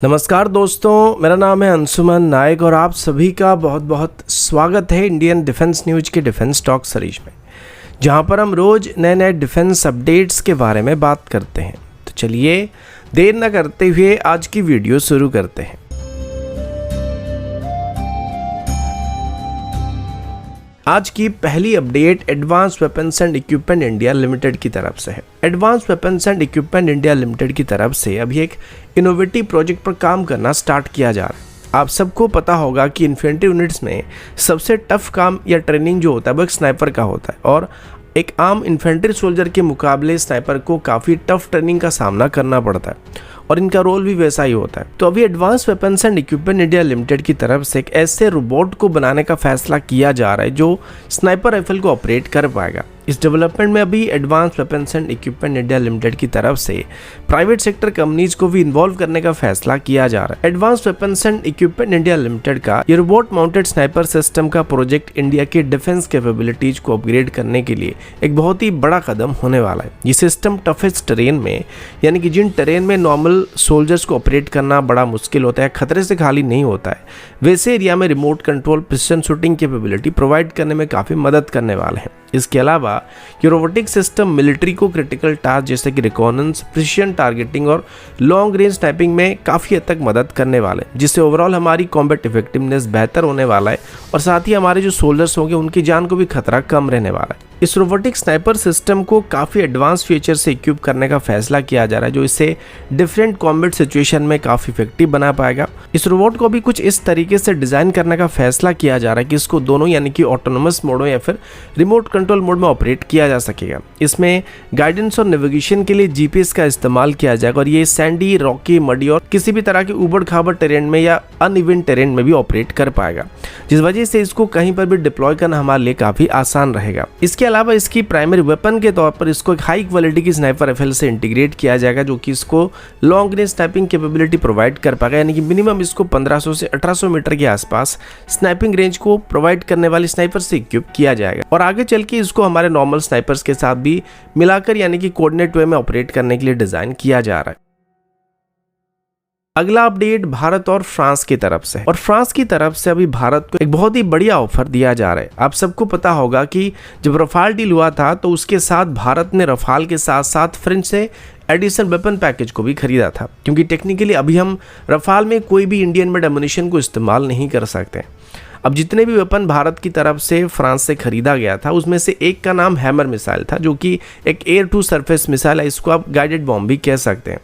नमस्कार दोस्तों, मेरा नाम है अंशुमन नायक और आप सभी का बहुत बहुत स्वागत है इंडियन डिफेंस न्यूज के डिफेंस टॉक सीरीज में, जहां पर हम रोज नए नए डिफेंस अपडेट्स के बारे में बात करते हैं। तो चलिए देर न करते हुए आज की वीडियो शुरू करते हैं। आज की पहली update advance weapons and equipment India limited की तरफ से है। Advance weapons and equipment India limited की तरफ से अभी एक इनोवेटिव प्रोजेक्ट पर काम करना स्टार्ट किया जा रहा है। आप सबको पता होगा कि इन्फेंट्री यूनिट्स में सबसे टफ काम या ट्रेनिंग जो होता है वो एक स्नाइपर का होता है और एक आम इन्फेंट्री सोल्जर के मुकाबले स्नाइपर को काफ़ी टफ ट्रेनिंग का सामना करना पड़ता है और इनका रोल भी वैसा ही होता है। तो अभी advance weapons and equipment India limited की तरफ से एक ऐसे रोबोट को बनाने का फैसला किया जा रहा है जो स्नाइपर राइफल को ऑपरेट कर पाएगा। इस डेवलपमेंट में अभी advance weapons and equipment India limited की तरफ से प्राइवेट सेक्टर कंपनीज को भी इन्वॉल्व करने का फैसला किया जा रहा है। Advance weapons and equipment India limited का ये रोबोट माउंटेड स्नाइपर सिस्टम का प्रोजेक्ट इंडिया के डिफेंस कैपेबिलिटीज को अपग्रेड करने के लिए एक बहुत ही बड़ा कदम होने वाला है। ये सिस्टम टफेस्ट टेरेन में, यानी कि जिन टेरेन में नॉर्मल सोल्जर्स को ऑपरेट करना बड़ा मुश्किल होता है, खतरे से खाली नहीं होता है, वैसे एरिया में remote control precision shooting capability provide करने में काफ़ी मदद करने वाले हैं। इसके अलावा ये रोबोटिक सिस्टम मिलिट्री को क्रिटिकल टास्क जैसे कि रिकॉनेंस, प्रिसिजन टारगेटिंग और लॉन्ग रेंज स्नाइपिंग में काफ़ी हद तक मदद करने वाले हैं, जिससे ओवरऑल हमारी कॉम्बैट इफेक्टिवनेस बेहतर होने वाला है और साथ ही हमारे जो सोल्जर्स होंगे उनकी जान को भी खतरा कम रहने वाला है। इस रोबोटिक स्नाइपर सिस्टम को काफ़ी एडवांस फीचर से इक्विप करने का फैसला किया जा रहा है, जो इसे डिफरेंट कॉम्बैट सिचुएशन में काफ़ी इफेक्टिव बना पाएगा। इस रोबोट को भी कुछ इस तरीके से डिज़ाइन करने का फैसला किया जा रहा है कि इसको दोनों, यानी कि ऑटोनोमस मोड में या फिर रिमोट कंट्रोल मोड में ऑपरेट किया जा सकेगा। इसमें गाइडेंस और नेविगेशन के लिए जीपीएस का इस्तेमाल किया जाएगा और ये सैंडी, रॉकी, मडी और किसी भी तरह के उबड़ खाबड़ टेरेन में या अनइवन टेरेन में भी ऑपरेट कर पाएगा, जिस वजह से इसको कहीं पर भी डिप्लॉय करना हमारे लिए काफ़ी आसान रहेगा। इसके अलावा इसकी प्राइमरी वेपन के तौर पर इसको एक हाई क्वालिटी की स्नाइपर राइफल से इंटीग्रेट किया जाएगा, जो कि इसको long range sniping capability provide कर पाएगा, यानी कि मिनिमम इसको 1500 से 1800 मीटर के आसपास स्नाइपिंग रेंज को प्रोवाइड करने वाली स्नाइपर से इक्विप किया जाएगा और आगे चल के इसको हमारे नॉर्मल स्नाइपर्स के साथ भी मिलाकर, यानी कि कोऑर्डिनेट वे में ऑपरेट करने के लिए डिजाइन किया जा रहा है। अगला अपडेट भारत और फ्रांस की तरफ से है और फ्रांस की तरफ से अभी भारत को एक बहुत ही बढ़िया ऑफर दिया जा रहा है। आप सबको पता होगा कि जब रफाल डील हुआ था तो उसके साथ भारत ने रफाल के साथ साथ फ्रेंच से एडिशनल वेपन पैकेज को भी खरीदा था, क्योंकि टेक्निकली अभी हम रफाल में कोई भी इंडियन मेड एमुनिशन को इस्तेमाल नहीं कर सकते। अब जितने भी वेपन भारत की तरफ से फ्रांस से खरीदा गया था उसमें से एक का नाम हैमर मिसाइल था, जो कि एक एयर टू सरफेस मिसाइल है, इसको आप गाइडेड बॉम्ब भी कह सकते हैं।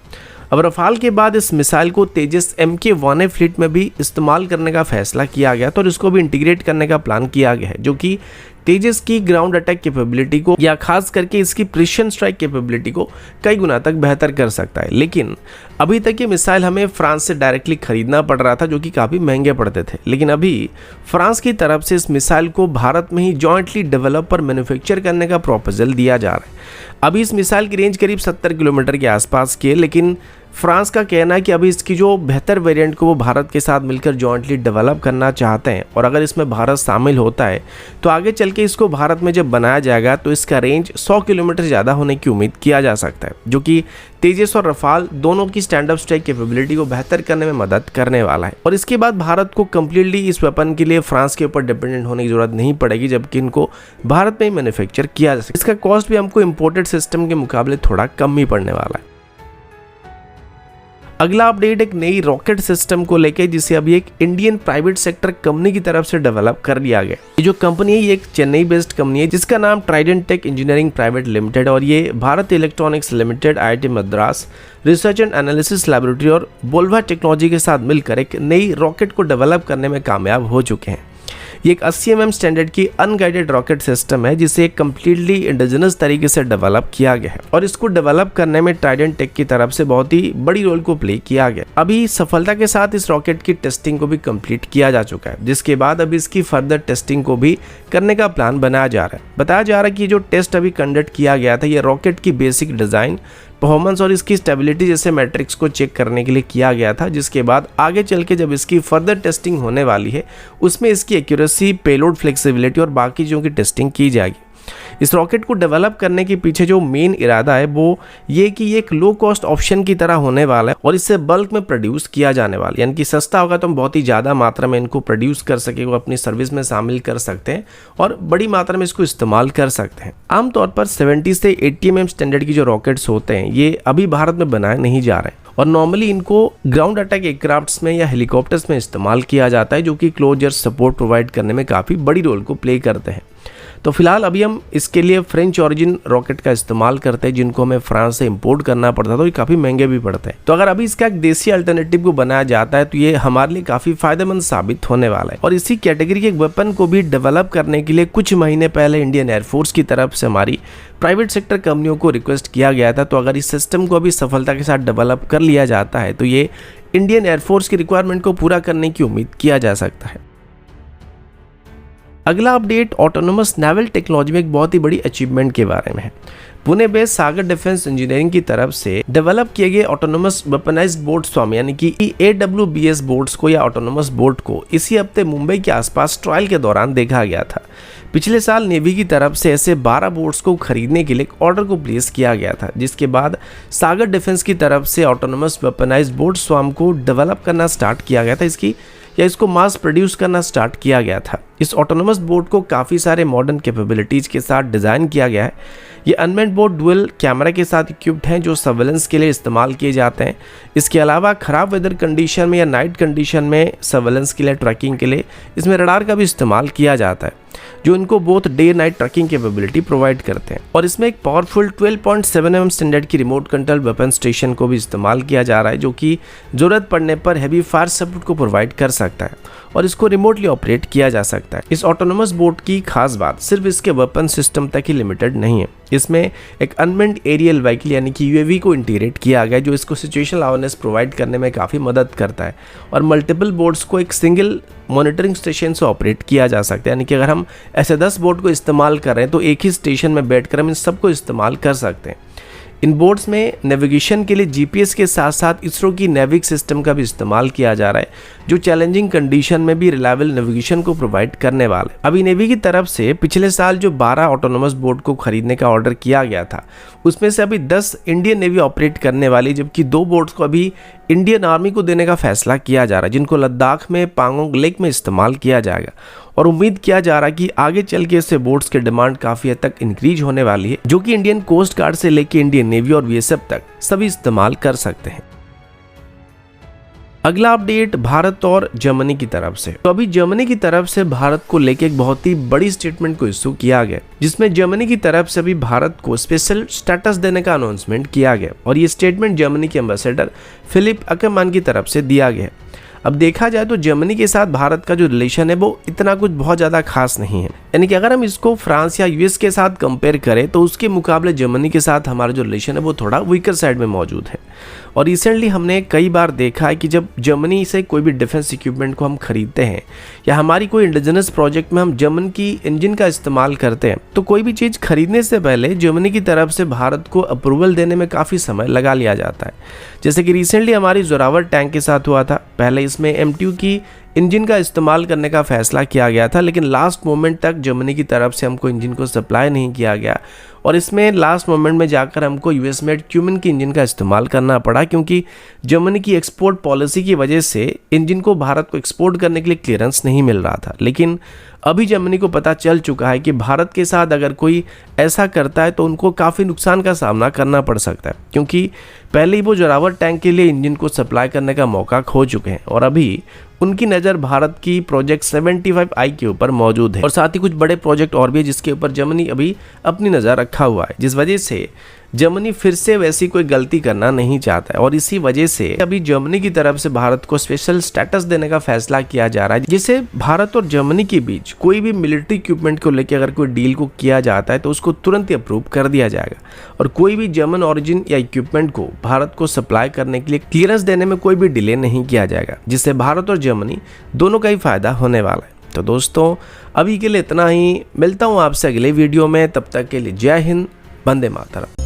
अब रफाल के बाद इस मिसाइल को तेजस MK-1A फ्लीट में भी इस्तेमाल करने का फैसला किया गया था और इसको भी इंटीग्रेट करने का प्लान किया गया है, जो कि तेजस की ग्राउंड अटैक कैपेबिलिटी को या खास करके इसकी प्रिसिजन स्ट्राइक कैपेबिलिटी को कई गुना तक बेहतर कर सकता है। लेकिन अभी तक ये मिसाइल हमें फ्रांस से डायरेक्टली खरीदना पड़ रहा था, जो कि काफ़ी महंगे पड़ते थे। लेकिन अभी फ्रांस की तरफ से इस मिसाइल को भारत में ही जॉइंटली डेवलप और मैन्युफैक्चर करने का प्रपोजल दिया जा रहा है। अभी इस मिसाइल की रेंज करीब 70 किलोमीटर के आसपास की है, लेकिन फ्रांस का कहना है कि अभी इसकी जो बेहतर वेरिएंट को वो भारत के साथ मिलकर जॉइंटली डेवलप करना चाहते हैं और अगर इसमें भारत शामिल होता है तो आगे चल के इसको भारत में जब बनाया जाएगा तो इसका रेंज 100 किलोमीटर ज़्यादा होने की उम्मीद किया जा सकता है, जो कि तेजस और रफाल दोनों की स्टैंड अप स्ट्राइक कैपेबिलिटी को बेहतर करने में मदद करने वाला है। और इसके बाद भारत को कम्प्लीटली इस वेपन के लिए फ्रांस के ऊपर डिपेंडेंट होने की जरूरत नहीं पड़ेगी, जबकि इनको भारत में ही मैन्युफैक्चर किया जा सकता है। इसका कॉस्ट भी हमको इम्पोर्टेड सिस्टम के मुकाबले थोड़ा कम ही पड़ने वाला है। अगला अपडेट एक नई रॉकेट सिस्टम को लेकर, जिसे अभी एक इंडियन प्राइवेट सेक्टर कंपनी की तरफ से डेवलप कर लिया गया। ये जो कंपनी है ये एक चेन्नई बेस्ड कंपनी है जिसका नाम Trident Tech Engineering Private Limited और ये Bharat Electronics Limited, IIT Madras Research and Analysis Laboratory और बोल्वा टेक्नोलॉजी के साथ मिलकर एक नई रॉकेट को डेवलप करने में कामयाब हो चुके हैं। ये एक 80 mm स्टैंडर्ड की अनगाइडेड रॉकेट सिस्टम है जिसे कम्प्लीटली इंडिजिनस तरीके से डेवलप किया गया है और इसको डेवलप करने में ट्राइडेंट टेक की तरफ से बहुत ही बड़ी रोल को प्ले किया गया। अभी सफलता के साथ इस रॉकेट की टेस्टिंग को भी कंप्लीट किया जा चुका है, जिसके बाद अभी इसकी फर्दर टेस्टिंग को भी करने का प्लान बनाया जा रहा है। बताया जा रहा है कि जो टेस्ट अभी कंडक्ट किया गया था ये रॉकेट की बेसिक डिज़ाइन, परफॉर्मेंस और इसकी स्टेबिलिटी जैसे मैट्रिक्स को चेक करने के लिए किया गया था, जिसके बाद आगे चल के जब इसकी फर्दर टेस्टिंग होने वाली है उसमें इसकी एक्यूरेसी, पेलोड फ्लेक्सिबिलिटी और बाकी चीज़ों की टेस्टिंग की जाएगी। इस रॉकेट को डेवलप करने के पीछे जो मेन इरादा है वो ये कि ये एक लो कॉस्ट ऑप्शन की तरह होने वाला है और इससे बल्क में प्रोड्यूस किया जाने वाला है, यानी कि सस्ता होगा तो हम बहुत ही ज़्यादा मात्रा में इनको प्रोड्यूस कर सके, वो अपनी सर्विस में शामिल कर सकते हैं और बड़ी मात्रा में इसको इस्तेमाल कर सकते हैं। आमतौर पर 70 से 80 mm स्टैंडर्ड की जो रॉकेट्स होते हैं ये अभी भारत में बनाए नहीं जा रहे हैं और नॉर्मली इनको ग्राउंड अटैक एयरक्राफ्ट्स में या हेलीकॉप्टर्स में इस्तेमाल किया जाता है, जो कि क्लोजर सपोर्ट प्रोवाइड करने में काफ़ी बड़ी रोल को प्ले करते हैं। तो फिलहाल अभी हम इसके लिए फ्रेंच ओरिजिन रॉकेट का इस्तेमाल करते हैं, जिनको हमें फ्रांस से इंपोर्ट करना पड़ता था, तो ये काफ़ी महंगे भी पड़ते हैं। तो अगर अभी इसका एक देसी अल्टरनेटिव को बनाया जाता है तो ये हमारे लिए काफ़ी फायदेमंद साबित होने वाला है। और इसी कैटेगरी के एक वेपन को भी डेवलप करने के लिए कुछ महीने पहले इंडियन एयरफोर्स की तरफ से हमारी प्राइवेट सेक्टर कंपनियों को रिक्वेस्ट किया गया था। तो अगर इस सिस्टम को अभी सफलता के साथ डेवलप कर लिया जाता है तो ये इंडियन एयरफोर्स की रिक्वायरमेंट को पूरा करने की उम्मीद किया जा सकता है। अगला अपडेट ऑटोनोमस नेवल टेक्नोलॉजी में एक बहुत ही बड़ी अचीवमेंट के बारे में है। पुणे बेस्ड सागर डिफेंस इंजीनियरिंग की तरफ से डेवलप किए गए ऑटोनोमस वेपनाइज्ड बोट स्वाम यानी कि AWBS बोट्स को या ऑटोनोमस बोट को इसी हफ्ते मुंबई के आसपास ट्रायल के दौरान देखा गया था। पिछले साल नेवी की तरफ से ऐसे 12 बोट्स को खरीदने के लिए एक ऑर्डर को प्लेस किया गया था, जिसके बाद सागर डिफेंस की तरफ से ऑटोनोमस वेपनाइज्ड बोट स्वाम को डेवलप करना स्टार्ट किया गया था, इसको मास प्रोड्यूस करना स्टार्ट किया गया था। इस ऑटोनोमस बोट को काफ़ी सारे मॉडर्न कैपेबिलिटीज़ के साथ डिज़ाइन किया गया है। ये अनमेन्ड बोट डुअल कैमरा के साथ इक्विप्ड हैं जो सर्वेलेंस के लिए इस्तेमाल किए जाते हैं। इसके अलावा ख़राब वेदर कंडीशन में या नाइट कंडीशन में सर्वेलेंस के लिए, ट्रैकिंग के लिए इसमें रडार का भी इस्तेमाल किया जाता है, जो इनको both day night tracking capability provide करते हैं। और इसमें एक पावरफुल 12.7 mm स्टैंडर्ड की रिमोट कंट्रोल वेपन स्टेशन को भी इस्तेमाल किया जा रहा है, जो कि ज़रूरत पड़ने पर हैवी फायर सपोर्ट को प्रोवाइड कर सकता है और इसको रिमोटली ऑपरेट किया जा सकता है। इस ऑटोनोमस बोट की खास बात सिर्फ इसके वेपन सिस्टम तक ही लिमिटेड नहीं है, इसमें एक अनमेन्ड एरियल व्हीकल यानी कि UAV को इंटीग्रेट किया गया, जो इसको सिचुएशनल अवेयरनेस प्रोवाइड करने में काफ़ी मदद करता है और मल्टीपल बोट्स को एक सिंगल मॉनिटरिंग स्टेशन से ऑपरेट किया जा सकता है। यानी कि अगर हम ऐसे 10 बोट को इस्तेमाल कर रहे हैं तो एक ही स्टेशन में बैठकर हम इन सबको इस्तेमाल कर सकते हैं। इन बोट्स में नेविगेशन के लिए GPS के साथ साथ इसरो की नेविक सिस्टम का भी इस्तेमाल किया जा रहा है, जो चैलेंजिंग कंडीशन में भी रिलायबल नेविगेशन को प्रोवाइड करने वाला है। अभी नेवी की तरफ से पिछले साल जो 12 ऑटोनोमस बोट को खरीदने का ऑर्डर किया गया था, उसमें से अभी 10 इंडियन नेवी ऑपरेट करने वाली, जबकि 2 बोट्स को अभी इंडियन आर्मी को देने का फैसला किया जा रहा है, जिनको लद्दाख में पांगोंग लेक में इस्तेमाल किया जाएगा। और उम्मीद किया जा रहा है कि आगे चल के इससे बोट्स की डिमांड काफ़ी हद तक इंक्रीज होने वाली है, जो कि इंडियन कोस्ट गार्ड से लेकर इंडियन नेवी और BSF तक सभी इस्तेमाल कर सकते हैं। अगला अपडेट भारत और जर्मनी की तरफ से। तो अभी जर्मनी की तरफ से भारत को लेकर एक बहुत ही बड़ी स्टेटमेंट को इशू किया गया, जिसमें जर्मनी की तरफ से अभी भारत को स्पेशल स्टेटस देने का अनाउंसमेंट किया गया और ये स्टेटमेंट जर्मनी के एम्बेसडर फिलिप अकरमान की तरफ से दिया गया। अब देखा जाए तो जर्मनी के साथ भारत का जो रिलेशन है वो इतना कुछ बहुत ज़्यादा खास नहीं है, यानी कि अगर हम इसको फ्रांस या US के साथ कंपेयर करें तो उसके मुकाबले जर्मनी के साथ हमारा जो रिलेशन है वो थोड़ा वीकर साइड में मौजूद है। और रिसेंटली हमने कई बार देखा है कि जब जर्मनी से कोई भी डिफेंस इक्विपमेंट को हम खरीदते हैं या हमारी कोई इंडिजिनस प्रोजेक्ट में हम जर्मन की इंजन का इस्तेमाल करते हैं, तो कोई भी चीज़ खरीदने से पहले जर्मनी की तरफ से भारत को अप्रूवल देने में काफ़ी समय लगा लिया जाता है। जैसे कि रिसेंटली हमारी जोरावर टैंक के साथ हुआ था। पहले इसमें MTU की इंजन का इस्तेमाल करने का फैसला किया गया था, लेकिन लास्ट मोमेंट तक जर्मनी की तरफ से हमको इंजन को सप्लाई नहीं किया गया और इसमें लास्ट मोमेंट में जाकर हमको US मेड क्यूमन की इंजन का इस्तेमाल करना पड़ा, क्योंकि जर्मनी की एक्सपोर्ट पॉलिसी की वजह से इंजन को भारत को एक्सपोर्ट करने के लिए क्लियरेंस नहीं मिल रहा था। लेकिन अभी जर्मनी को पता चल चुका है कि भारत के साथ अगर कोई ऐसा करता है तो उनको काफ़ी नुकसान का सामना करना पड़ सकता है, क्योंकि पहले ही वो जोरावर टैंक के लिए इंजन को सप्लाई करने का मौका खो चुके हैं और अभी उनकी नज़र भारत की प्रोजेक्ट 75I के ऊपर मौजूद है और साथ ही कुछ बड़े प्रोजेक्ट और भी है जिसके ऊपर जर्मनी अभी अपनी नज़र रखा हुआ है, जिस वजह से जर्मनी फिर से वैसी कोई गलती करना नहीं चाहता है। और इसी वजह से अभी जर्मनी की तरफ से भारत को स्पेशल स्टेटस देने का फैसला किया जा रहा है, जिससे भारत और जर्मनी के बीच कोई भी मिलिट्री इक्विपमेंट को लेकर अगर कोई डील को किया जाता है तो उसको तुरंत ही अप्रूव कर दिया जाएगा और कोई भी जर्मन ओरिजिन या इक्विपमेंट को भारत को सप्लाई करने के लिए क्लियरेंस देने में कोई भी डिले नहीं किया जाएगा, जिससे भारत और जर्मनी दोनों का ही फायदा होने वाला है। तो दोस्तों अभी के लिए इतना ही, मिलता हूँ आपसे अगले वीडियो में, तब तक के लिए जय हिंद, वंदे मातरम।